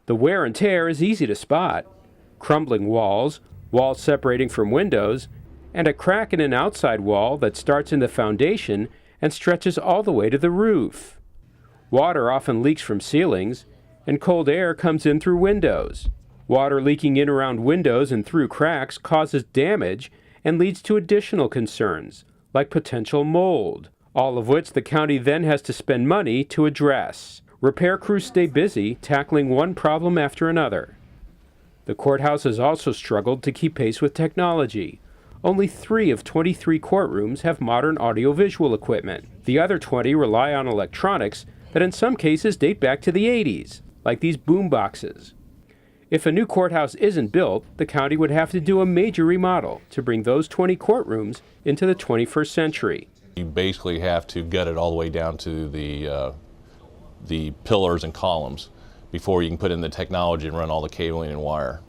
The wear and tear is easy to spot. Crumbling walls, walls separating from windows, and a crack in an outside wall that starts in the foundation and stretches all the way to the roof. Water often leaks from ceilings, and cold air comes in through windows. Water leaking in around windows and through cracks causes damage and leads to additional concerns, like potential mold, all of which the county then has to spend money to address. Repair crews stay busy tackling one problem after another. The courthouse has also struggled to keep pace with technology. Only 3 of 23 courtrooms have modern audiovisual equipment. The other 20 rely on electronics that in some cases date back to the 80s, like these boom boxes. If a new courthouse isn't built, the county would have to do a major remodel to bring those 20 courtrooms into the 21st century. You basically have to gut it all the way down to the pillars and columns before you can put in the technology and run all the cabling and wire.